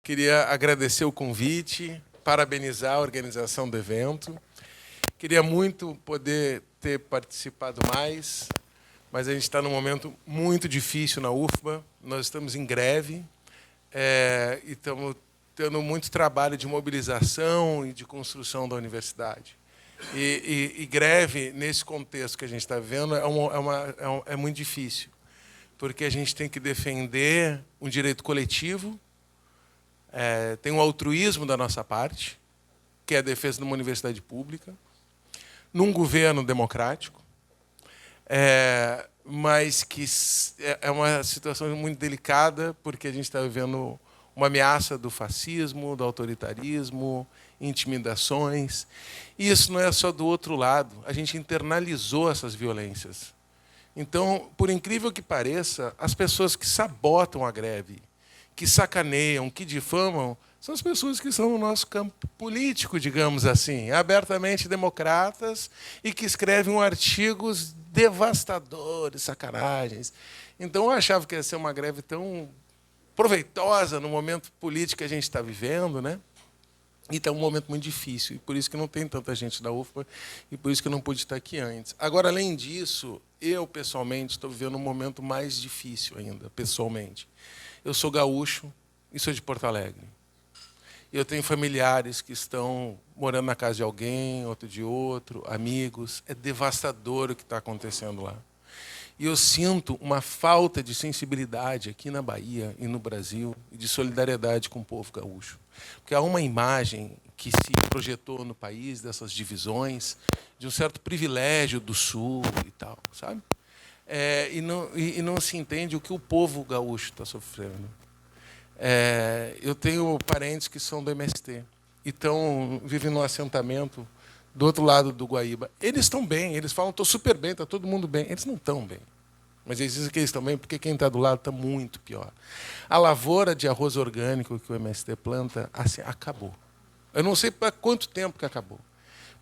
Queria agradecer o convite, parabenizar a organização do evento. Queria muito poder ter participado mais, mas a gente está num momento muito difícil na UFBA. Nós estamos em greve e estamos tendo muito trabalho de mobilização e de construção da universidade. E greve, nesse contexto que a gente está vivendo, é muito difícil, porque a gente tem que defender um direito coletivo, tem um altruísmo da nossa parte, que é a defesa de uma universidade pública, num governo democrático, mas que é uma situação muito delicada, porque a gente está vivendo uma ameaça do fascismo, do autoritarismo, intimidações. E isso não é só do outro lado, a gente internalizou essas violências. Então, por incrível que pareça, as pessoas que sabotam a greve, que sacaneiam, que difamam, são as pessoas que estão no nosso campo político, digamos assim, abertamente democratas e que escrevem artigos devastadores, sacanagens. Então, eu achava que ia ser uma greve tão proveitosa no momento político que a gente está vivendo, né? E está um momento muito difícil, e por isso que não tem tanta gente da UFBA, e por isso que eu não pude estar aqui antes. Agora, além disso, eu, pessoalmente, estou vivendo um momento mais difícil ainda, pessoalmente. Eu sou gaúcho e sou de Porto Alegre. Eu tenho familiares que estão morando na casa de alguém, outro de outro, amigos. É devastador o que está acontecendo lá. E eu sinto uma falta de sensibilidade aqui na Bahia e no Brasil, e de solidariedade com o povo gaúcho. Porque há uma imagem que se projetou no país dessas divisões, de um certo privilégio do Sul e tal, sabe? E não se entende o que o povo gaúcho está sofrendo. Eu tenho parentes que são do MST e vivem num assentamento do outro lado do Guaíba. Eles estão bem, eles falam, estou super bem, está todo mundo bem. Eles não estão bem. Mas eles dizem que eles estão bem porque quem está do lado está muito pior. A lavoura de arroz orgânico que o MST planta, assim, acabou. Eu não sei para quanto tempo que acabou.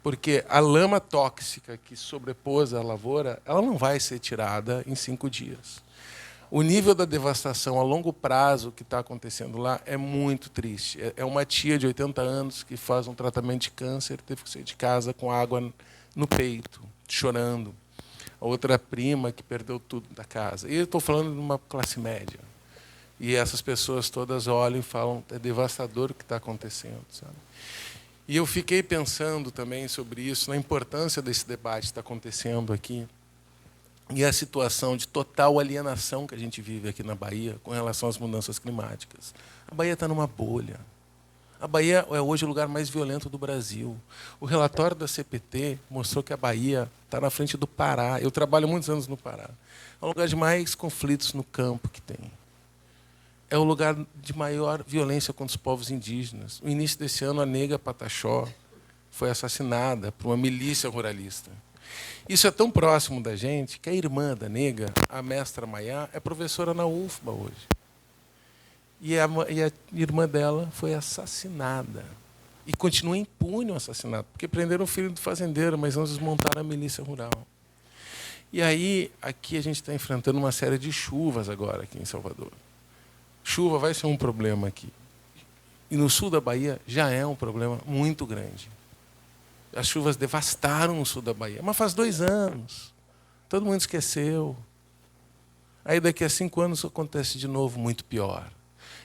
Porque a lama tóxica que sobrepôs a lavoura, ela não vai ser tirada em 5 dias. O nível da devastação a longo prazo que está acontecendo lá é muito triste. É uma tia de 80 anos que faz um tratamento de câncer, teve que sair de casa com água no peito, chorando. A outra prima que perdeu tudo da casa. E eu estou falando de uma classe média. E essas pessoas todas olham e falam, é devastador o que está acontecendo, sabe? E eu fiquei pensando também sobre isso, na importância desse debate que está acontecendo aqui, e a situação de total alienação que a gente vive aqui na Bahia com relação às mudanças climáticas. A Bahia está numa bolha. A Bahia é hoje o lugar mais violento do Brasil. O relatório da CPT mostrou que a Bahia está na frente do Pará. Eu trabalho muitos anos no Pará. É o lugar de mais conflitos no campo que tem. É o lugar de maior violência contra os povos indígenas. No início desse ano, a nega Pataxó foi assassinada por uma milícia ruralista. Isso é tão próximo da gente que a irmã da nega, a mestra Maiá, é professora na UFBA hoje. E a irmã dela foi assassinada. E continua impune o assassinato, porque prenderam o filho do fazendeiro, mas não desmontaram a milícia rural. E aí, aqui a gente está enfrentando uma série de chuvas agora, aqui em Salvador. Chuva vai ser um problema aqui. E no sul da Bahia já é um problema muito grande. As chuvas devastaram o sul da Bahia. Mas faz 2 anos. Todo mundo esqueceu. Aí daqui a 5 anos acontece de novo muito pior.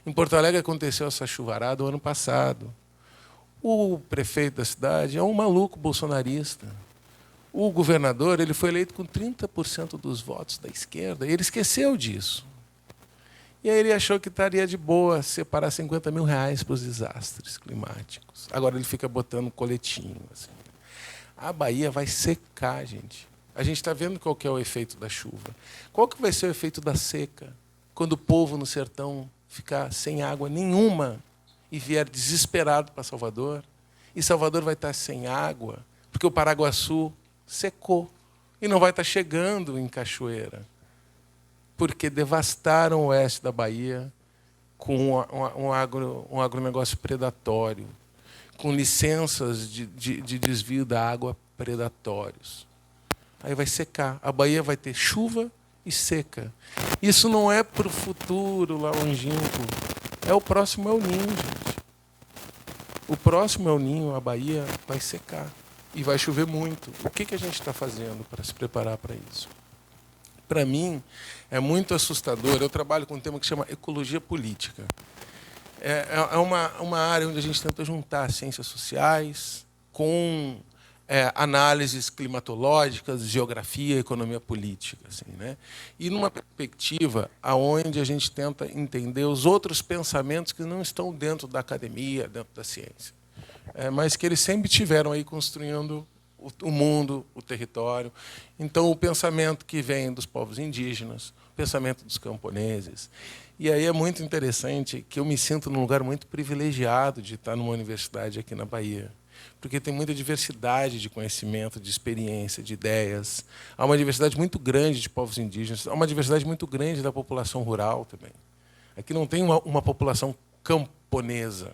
Em Porto Alegre aconteceu essa chuvarada o ano passado. O prefeito da cidade é um maluco bolsonarista. O governador ele foi eleito com 30% dos votos da esquerda. E ele esqueceu disso. E aí ele achou que estaria de boa separar R$50 mil para os desastres climáticos. Agora ele fica botando coletinho. Assim. A Bahia vai secar, gente. A gente está vendo qual que é o efeito da chuva. Qual que vai ser o efeito da seca? Quando o povo no sertão ficar sem água nenhuma e vier desesperado para Salvador, e Salvador vai estar sem água, porque o Paraguaçu secou e não vai estar chegando em Cachoeira. Porque devastaram o oeste da Bahia com um agronegócio predatório, com licenças de desvio da água predatórios. Aí vai secar. A Bahia vai ter chuva e seca. Isso não é para o futuro lá longínquo. O próximo El Niño, gente. O próximo El Niño, a Bahia vai secar e vai chover muito. O que a gente está fazendo para se preparar para isso? Para mim, é muito assustador. Eu trabalho com um tema que chama ecologia política. É uma área onde a gente tenta juntar ciências sociais com análises climatológicas, geografia, economia política, assim, né? E numa perspectiva aonde a gente tenta entender os outros pensamentos que não estão dentro da academia, dentro da ciência, mas que eles sempre tiveram aí construindo o mundo, o território. Então, o pensamento que vem dos povos indígenas, o pensamento dos camponeses. E aí é muito interessante que eu me sinto num lugar muito privilegiado de estar numa universidade aqui na Bahia, porque tem muita diversidade de conhecimento, de experiência, de ideias. Há uma diversidade muito grande de povos indígenas, há uma diversidade muito grande da população rural também. Aqui não tem uma população camponesa.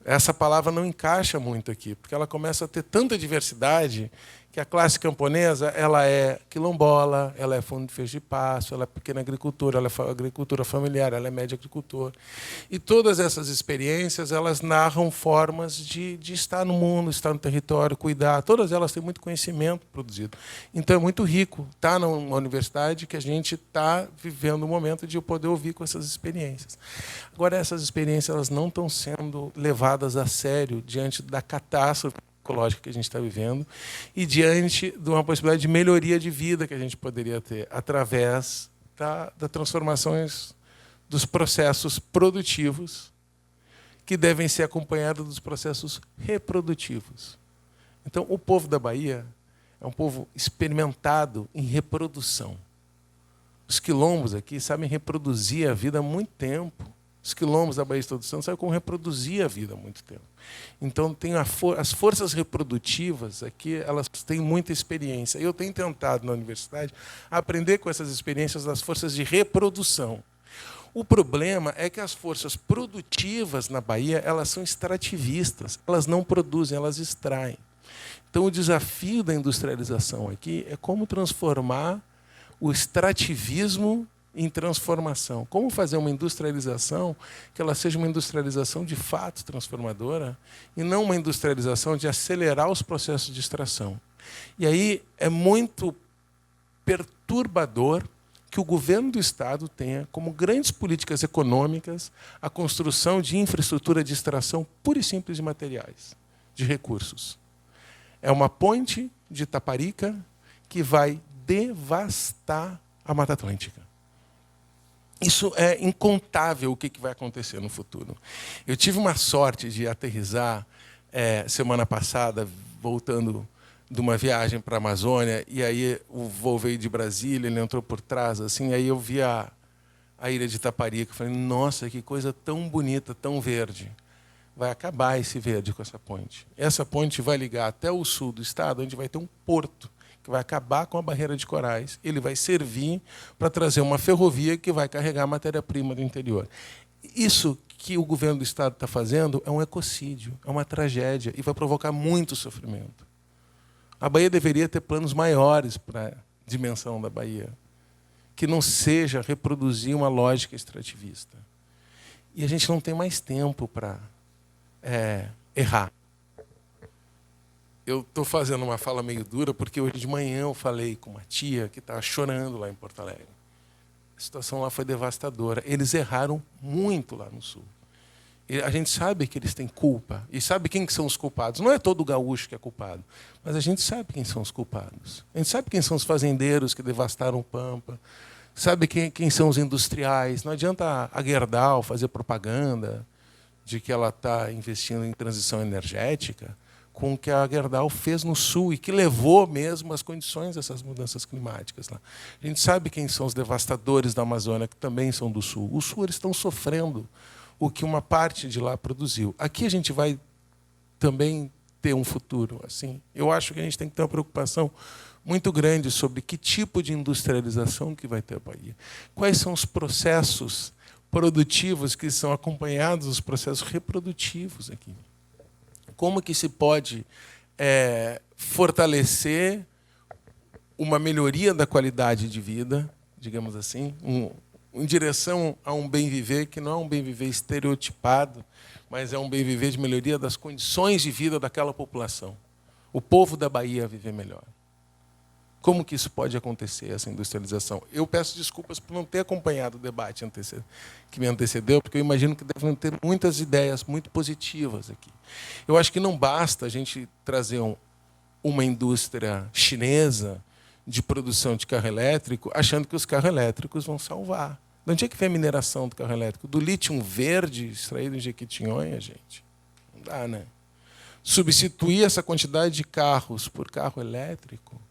Essa palavra não encaixa muito aqui, porque ela começa a ter tanta diversidade que a classe camponesa ela é quilombola, ela é fundo de feixe de pasto, ela é pequena agricultura, ela é agricultura familiar, ela é média agricultor. E todas essas experiências elas narram formas de estar no mundo, estar no território, cuidar. Todas elas têm muito conhecimento produzido. Então é muito rico estar numa universidade que a gente está vivendo um momento de eu poder ouvir com essas experiências. Agora, essas experiências elas não estão sendo levadas a sério diante da catástrofe ecológica que a gente está vivendo e diante de uma possibilidade de melhoria de vida que a gente poderia ter através das transformações dos processos produtivos que devem ser acompanhados dos processos reprodutivos. Então, o povo da Bahia é um povo experimentado em reprodução. Os quilombos aqui sabem reproduzir a vida há muito tempo. Os quilombos da Bahia de Todos Santos sabem como reproduzir a vida há muito tempo. Então, tem as forças reprodutivas aqui, elas têm muita experiência. Eu tenho tentado, na universidade, aprender com essas experiências das forças de reprodução. O problema é que as forças produtivas na Bahia elas são extrativistas. Elas não produzem, elas extraem. Então, o desafio da industrialização aqui é como transformar o extrativismo em transformação. Como fazer uma industrialização que ela seja uma industrialização de fato transformadora e não uma industrialização de acelerar os processos de extração. E aí é muito perturbador que o governo do Estado tenha como grandes políticas econômicas a construção de infraestrutura de extração pura e simples de materiais, de recursos. É uma ponte de Taparica que vai devastar a Mata Atlântica. Isso é incontável o que vai acontecer no futuro. Eu tive uma sorte de aterrissar semana passada, voltando de uma viagem para a Amazônia, e aí o voo veio de Brasília, ele entrou por trás, assim, aí eu vi a ilha de Itaparica, falei, nossa, que coisa tão bonita, tão verde. Vai acabar esse verde com essa ponte. Essa ponte vai ligar até o sul do estado, onde vai ter um porto, que vai acabar com a barreira de corais. Ele vai servir para trazer uma ferrovia que vai carregar matéria-prima do interior. Isso que o governo do Estado está fazendo é um ecocídio, é uma tragédia e vai provocar muito sofrimento. A Bahia deveria ter planos maiores para a dimensão da Bahia, que não seja reproduzir uma lógica extrativista. E a gente não tem mais tempo para errar. Eu estou fazendo uma fala meio dura, porque hoje de manhã eu falei com uma tia que estava chorando lá em Porto Alegre. A situação lá foi devastadora. Eles erraram muito lá no sul. E a gente sabe que eles têm culpa. E sabe quem que são os culpados. Não é todo gaúcho que é culpado, mas a gente sabe quem são os culpados. A gente sabe quem são os fazendeiros que devastaram o Pampa. Sabe quem são os industriais. Não adianta a Gerdau fazer propaganda de que ela está investindo em transição energética, com o que a Gerdau fez no Sul e que levou mesmo às condições dessas mudanças climáticas lá. A gente sabe quem são os devastadores da Amazônia, que também são do Sul. O Sul eles estão sofrendo o que uma parte de lá produziu. Aqui a gente vai também ter um futuro assim. Eu acho que a gente tem que ter uma preocupação muito grande sobre que tipo de industrialização que vai ter a Bahia. Quais são os processos produtivos que são acompanhados dos processos reprodutivos aqui. Como que se pode fortalecer uma melhoria da qualidade de vida, digamos assim, em direção a um bem viver que não é um bem viver estereotipado, mas é um bem viver de melhoria das condições de vida daquela população. O povo da Bahia viver melhor. Como que isso pode acontecer, essa industrialização? Eu peço desculpas por não ter acompanhado o debate que me antecedeu, porque eu imagino que devem ter muitas ideias muito positivas aqui. Eu acho que não basta a gente trazer uma indústria chinesa de produção de carro elétrico, achando que os carros elétricos vão salvar. De onde é que vem a mineração do carro elétrico? Do lítio verde extraído em Jequitinhonha, gente? Não dá, né? Substituir essa quantidade de carros por carro elétrico,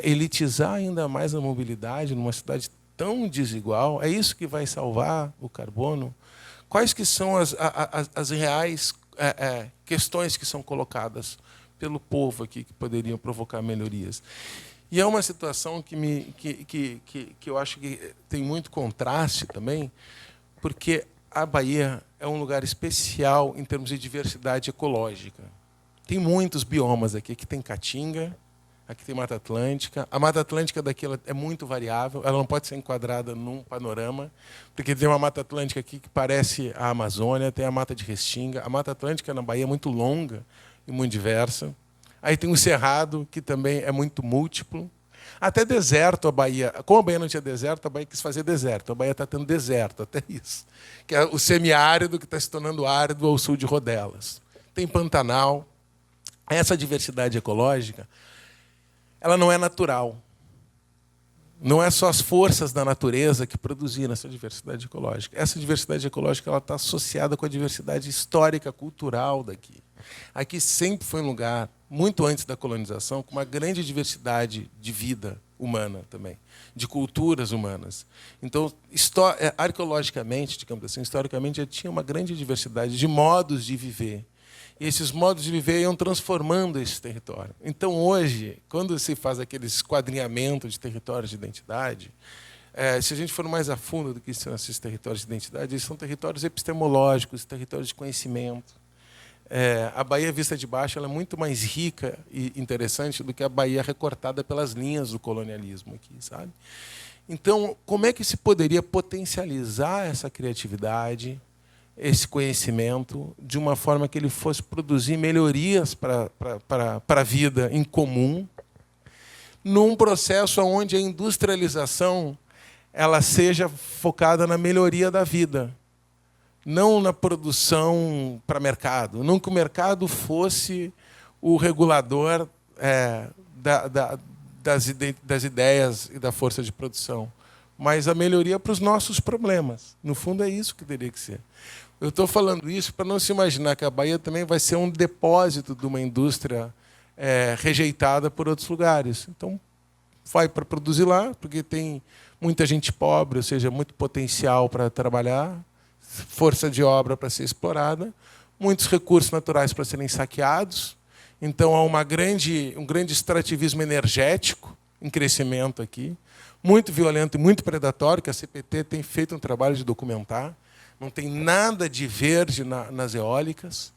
elitizar ainda mais a mobilidade numa cidade tão desigual, é isso que vai salvar o carbono? Quais que são as reais questões que são colocadas pelo povo aqui que poderiam provocar melhorias? E é uma situação que eu acho que tem muito contraste também, porque a Bahia é um lugar especial em termos de diversidade ecológica. Tem muitos biomas aqui. Aqui tem Caatinga, aqui tem Mata Atlântica. A Mata Atlântica daqui ela é muito variável, ela não pode ser enquadrada num panorama, porque tem uma Mata Atlântica aqui que parece a Amazônia, tem a Mata de Restinga. A Mata Atlântica na Bahia é muito longa e muito diversa. Aí tem o Cerrado, que também é muito múltiplo. Até deserto a Bahia. Como a Bahia não tinha deserto, a Bahia quis fazer deserto. A Bahia está tendo deserto, até isso. Que é o semiárido que está se tornando árido ao sul de Rodelas. Tem Pantanal. Essa diversidade ecológica, ela não é natural. Não é só as forças da natureza que produziram essa diversidade ecológica. Essa diversidade ecológica ela está associada com a diversidade histórica, cultural daqui. Aqui sempre foi um lugar, muito antes da colonização, com uma grande diversidade de vida humana também, de culturas humanas. Então, arqueologicamente, digamos assim, historicamente, já tinha uma grande diversidade de modos de viver. E esses modos de viver iam transformando esse território. Então, hoje, quando se faz aquele esquadrinhamento de territórios de identidade, se a gente for mais a fundo do que são esses territórios de identidade, eles são territórios epistemológicos, territórios de conhecimento. A Bahia vista de baixo ela é muito mais rica e interessante do que a Bahia recortada pelas linhas do colonialismo aqui, sabe? Então, como é que se poderia potencializar essa criatividade, esse conhecimento, de uma forma que ele fosse produzir melhorias para a vida em comum, num processo onde a industrialização ela seja focada na melhoria da vida, não na produção para mercado, não que o mercado fosse o regulador das ideias e da força de produção, mas a melhoria para os nossos problemas. No fundo, é isso que teria que ser. Eu estou falando isso para não se imaginar que a Bahia também vai ser um depósito de uma indústria rejeitada por outros lugares. Então, vai para produzir lá, porque tem muita gente pobre, ou seja, muito potencial para trabalhar, força de obra para ser explorada, muitos recursos naturais para serem saqueados. Então, há um grande extrativismo energético em crescimento aqui, muito violento e muito predatório, que a CPT tem feito um trabalho de documentar. Não tem nada de verde nas eólicas,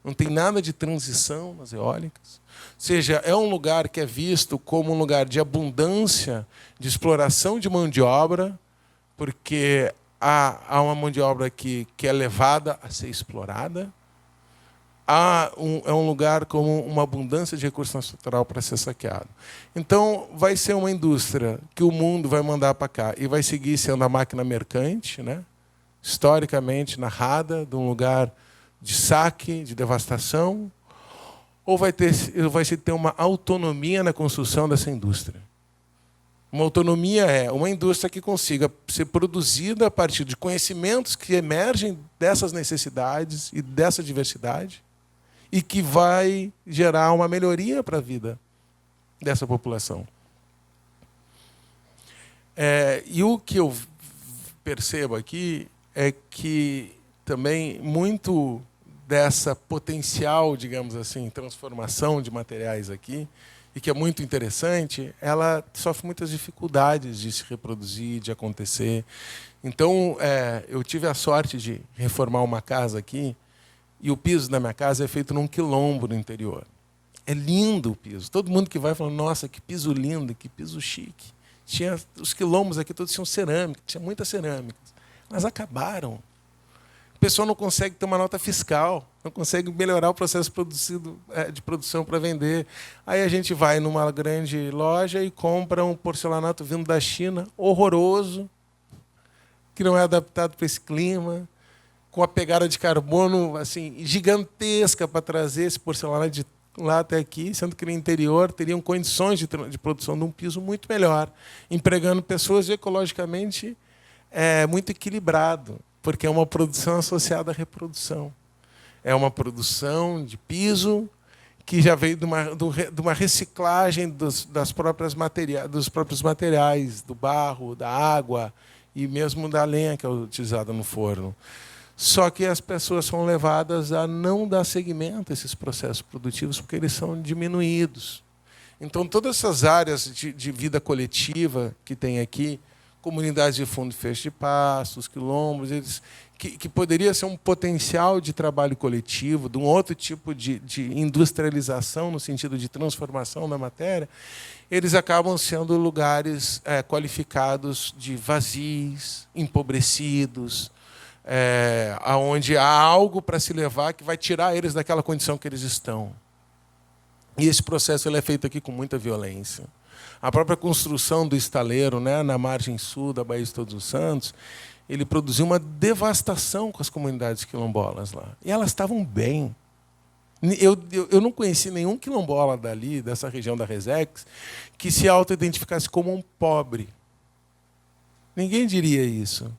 não tem nada de transição nas eólicas. Ou seja, é um lugar que é visto como um lugar de abundância, de exploração de mão de obra, porque há uma mão de obra que é levada a ser explorada. É um lugar com uma abundância de recurso natural para ser saqueado. Então, vai ser uma indústria que o mundo vai mandar para cá e vai seguir sendo a máquina mercante, né? Historicamente narrada, de um lugar de saque, de devastação, ou vai se ter uma autonomia na construção dessa indústria? Uma autonomia é uma indústria que consiga ser produzida a partir de conhecimentos que emergem dessas necessidades e dessa diversidade e que vai gerar uma melhoria para a vida dessa população. E o que eu percebo aqui é que também muito dessa potencial, digamos assim, transformação de materiais aqui, e que é muito interessante, ela sofre muitas dificuldades de se reproduzir, de acontecer. Então, eu tive a sorte de reformar uma casa aqui, e o piso da minha casa é feito num quilombo no interior. É lindo o piso. Todo mundo que vai fala, nossa, que piso lindo, que piso chique. Os quilombos aqui todos tinham cerâmica, tinha muitas cerâmicas. Mas acabaram. O pessoal não consegue ter uma nota fiscal, não consegue melhorar o processo de produção para vender. Aí a gente vai numa grande loja e compra um porcelanato vindo da China, horroroso, que não é adaptado para esse clima, com a pegada de carbono assim gigantesca para trazer esse porcelanato de lá até aqui, sendo que no interior teriam condições de produção de um piso muito melhor, empregando pessoas ecologicamente muito equilibrado, porque é uma produção associada à reprodução. É uma produção de piso que já veio de uma reciclagem dos próprios materiais, do barro, da água e mesmo da lenha que é utilizada no forno. Só que as pessoas são levadas a não dar seguimento a esses processos produtivos porque eles são diminuídos. Então, todas essas áreas de vida coletiva que tem aqui, comunidades de fundo e fecho de pastos, quilombos, que poderia ser um potencial de trabalho coletivo, de um outro tipo de industrialização, no sentido de transformação da matéria, eles acabam sendo lugares qualificados de vazios, empobrecidos, onde há algo para se levar que vai tirar eles daquela condição que eles estão. E esse processo ele é feito aqui com muita violência. A própria construção do estaleiro, né, na margem sul da Baía de Todos os Santos, ele produziu uma devastação com as comunidades quilombolas lá. E elas estavam bem. Eu não conheci nenhum quilombola dali, dessa região da Resex, que se auto-identificasse como um pobre. Ninguém diria isso.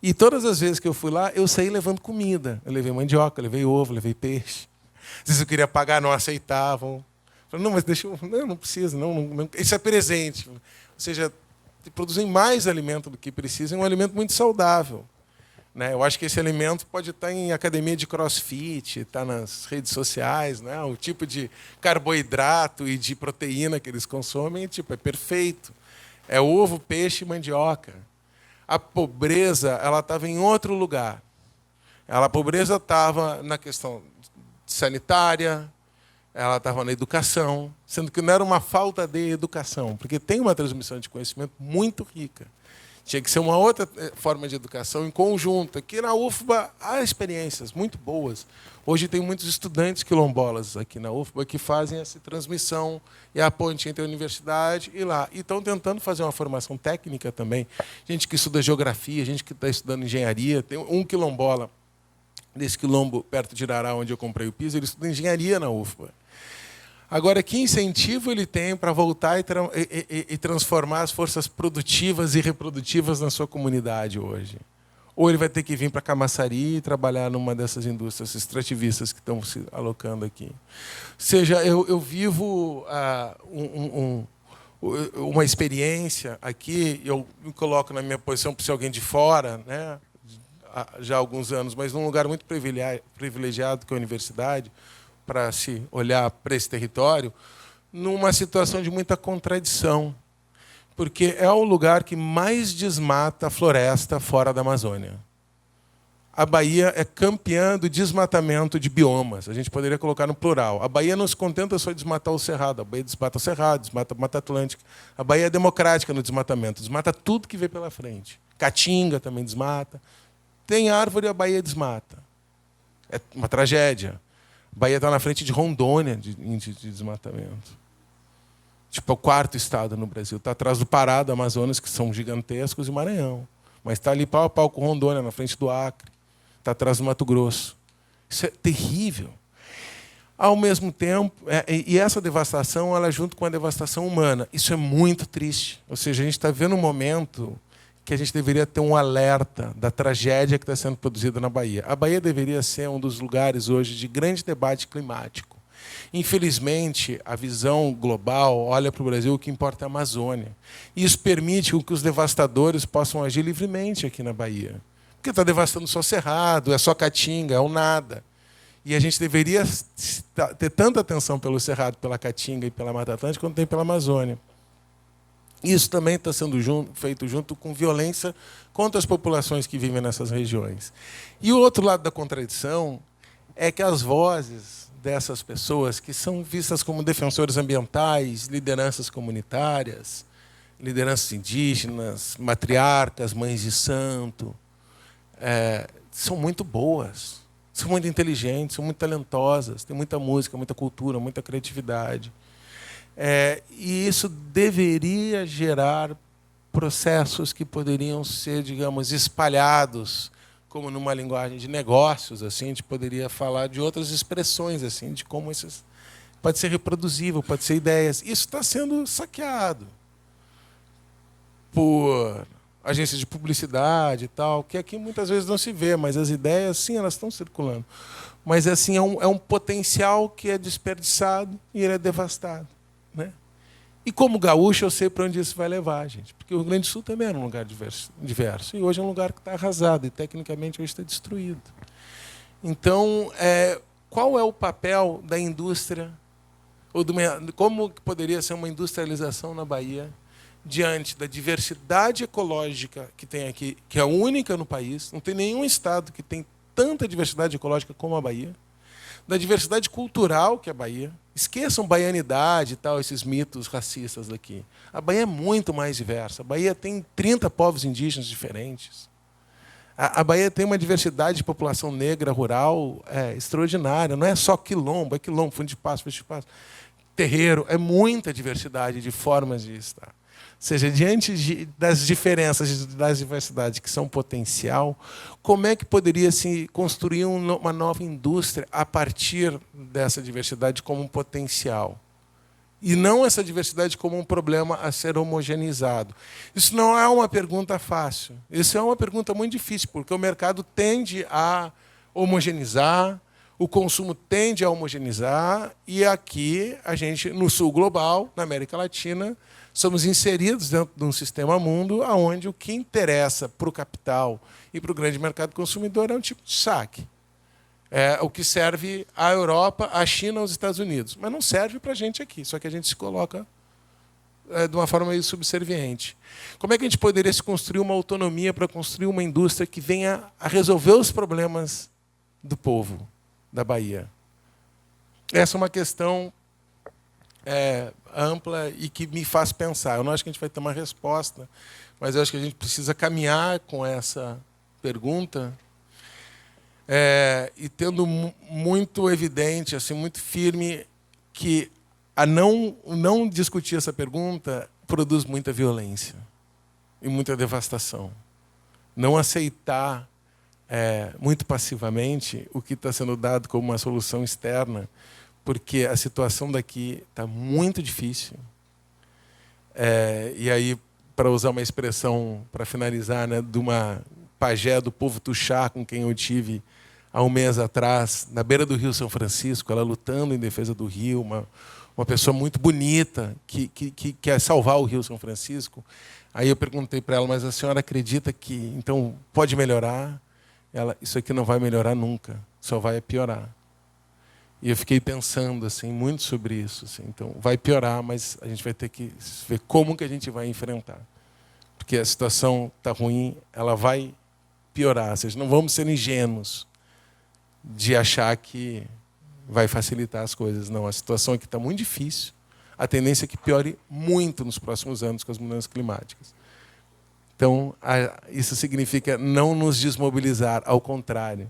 E todas as vezes que eu fui lá, eu saí levando comida. Eu levei mandioca, levei ovo, levei peixe. Às vezes eu queria pagar, não aceitavam. Falei, não, mas deixa eu... Não precisa, não. Isso é presente. Ou seja, produzem mais alimento do que precisam, é um alimento muito saudável. Né? Eu acho que esse alimento pode estar em academia de crossfit, está nas redes sociais, né? O tipo de carboidrato e de proteína que eles consomem é perfeito. É ovo, peixe e mandioca. A pobreza ela estava em outro lugar. A pobreza estava na questão sanitária, ela estava na educação, sendo que não era uma falta de educação, porque tem uma transmissão de conhecimento muito rica. Tinha que ser uma outra forma de educação em conjunto. Aqui na UFBA há experiências muito boas. Hoje tem muitos estudantes quilombolas aqui na UFBA que fazem essa transmissão e a ponte entre a universidade e lá. E estão tentando fazer uma formação técnica também. Gente que estuda geografia, gente que está estudando engenharia. Tem um quilombola desse quilombo perto de Irará, onde eu comprei o piso, ele estuda engenharia na UFBA. Agora, que incentivo ele tem para voltar e transformar as forças produtivas e reprodutivas na sua comunidade hoje? Ou ele vai ter que vir para Camaçari e trabalhar numa dessas indústrias extrativistas que estão se alocando aqui? Ou seja, eu vivo uma experiência aqui, eu me coloco na minha posição para ser alguém de fora, né, já há alguns anos, mas num lugar muito privilegiado que é a universidade, para se olhar para esse território, numa situação de muita contradição, porque é o lugar que mais desmata a floresta fora da Amazônia. A Bahia é campeã do desmatamento de biomas, a gente poderia colocar no plural. A Bahia não se contenta só de desmatar o Cerrado, a Bahia desmata o Cerrado, desmata a Mata Atlântica. A Bahia é democrática no desmatamento, desmata tudo que vem pela frente. Caatinga também desmata. Tem árvore, a Bahia desmata. É uma tragédia. A Bahia está na frente de Rondônia de índice de desmatamento. Tipo, é o quarto estado no Brasil. Está atrás do Pará, do Amazonas, que são gigantescos, e Maranhão. Mas está ali pau a pau com Rondônia, na frente do Acre. Está atrás do Mato Grosso. Isso é terrível. Ao mesmo tempo, e essa devastação ela é junto com a devastação humana. Isso é muito triste. Ou seja, a gente está vendo um momento que a gente deveria ter um alerta da tragédia que está sendo produzida na Bahia. A Bahia deveria ser um dos lugares hoje de grande debate climático. Infelizmente, a visão global olha para o Brasil, o que importa é a Amazônia. E isso permite que os devastadores possam agir livremente aqui na Bahia. Porque está devastando só Cerrado, é só Caatinga, é o nada. E a gente deveria ter tanta atenção pelo Cerrado, pela Caatinga e pela Mata Atlântica, quanto tem pela Amazônia. Isso também está sendo feito junto com violência contra as populações que vivem nessas regiões. E o outro lado da contradição é que as vozes dessas pessoas, que são vistas como defensores ambientais, lideranças comunitárias, lideranças indígenas, matriarcas, mães de santo, são muito boas, são muito inteligentes, são muito talentosas, têm muita música, muita cultura, muita criatividade. E isso deveria gerar processos que poderiam ser, digamos, espalhados, como numa linguagem de negócios, assim, a gente poderia falar de outras expressões, assim, de como isso pode ser reproduzível, pode ser ideias. Isso está sendo saqueado por agências de publicidade e tal, que aqui muitas vezes não se vê, mas as ideias, sim, elas estão circulando. Mas assim é um potencial que é desperdiçado e ele é devastado, né? E como gaúcho, eu sei para onde isso vai levar, gente. Porque o Rio Grande do Sul também era um lugar diverso. E hoje é um lugar que está arrasado e, tecnicamente, hoje está destruído. Então, qual é o papel da indústria? Como poderia ser uma industrialização na Bahia diante da diversidade ecológica que tem aqui, que é única no país? Não tem nenhum estado que tem tanta diversidade ecológica como a Bahia. Da diversidade cultural que é a Bahia. Esqueçam baianidade e tal, esses mitos racistas daqui. A Bahia é muito mais diversa. A Bahia tem 30 povos indígenas diferentes. A Bahia tem uma diversidade de população negra rural extraordinária. Não é só quilombo, é quilombo, fundo de passo, terreiro. É muita diversidade de formas de estar. Ou seja, diante das diferenças, das diversidades que são potencial, como é que poderia se construir uma nova indústria a partir dessa diversidade como um potencial? E não essa diversidade como um problema a ser homogeneizado. Isso não é uma pergunta fácil. Isso é uma pergunta muito difícil, porque o mercado tende a homogeneizar, o consumo tende a homogeneizar, e aqui, a gente, no sul global, na América Latina, somos inseridos dentro de um sistema mundo onde o que interessa para o capital e para o grande mercado consumidor é um tipo de saque. É o que serve à Europa, à China, aos Estados Unidos. Mas não serve para a gente aqui, só que a gente se coloca de uma forma meio subserviente. Como é que a gente poderia se construir uma autonomia para construir uma indústria que venha a resolver os problemas do povo da Bahia? Essa é uma questão ampla e que me faz pensar. Eu não acho que a gente vai ter uma resposta, mas eu acho que a gente precisa caminhar com essa pergunta e tendo muito evidente, assim, muito firme, que a não discutir essa pergunta produz muita violência e muita devastação. Não aceitar muito passivamente o que está sendo dado como uma solução externa, porque a situação daqui está muito difícil. E aí, para usar uma expressão, para finalizar, né, de uma pajé do povo Tuxá, com quem eu tive há um mês atrás, na beira do Rio São Francisco, ela lutando em defesa do rio, uma pessoa muito bonita, que quer salvar o Rio São Francisco. Aí eu perguntei para ela, mas a senhora acredita que então pode melhorar? Ela, isso aqui não vai melhorar nunca, só vai piorar. E eu fiquei pensando assim, muito sobre isso. Assim. Então, vai piorar, mas a gente vai ter que ver como que a gente vai enfrentar. Porque a situação está ruim, ela vai piorar. Ou seja, não vamos ser ingênuos de achar que vai facilitar as coisas. Não, a situação aqui está muito difícil. A tendência é que piore muito nos próximos anos com as mudanças climáticas. Então, isso significa não nos desmobilizar, ao contrário.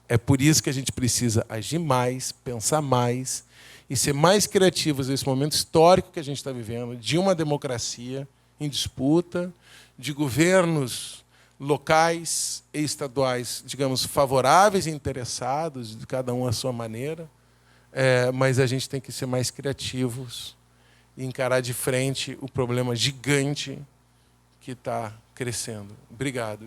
É por isso que a gente precisa agir mais, pensar mais e ser mais criativos nesse momento histórico que a gente está vivendo, de uma democracia em disputa, de governos locais e estaduais, digamos, favoráveis e interessados, de cada um à sua maneira, mas a gente tem que ser mais criativos e encarar de frente o problema gigante que está crescendo. Obrigado.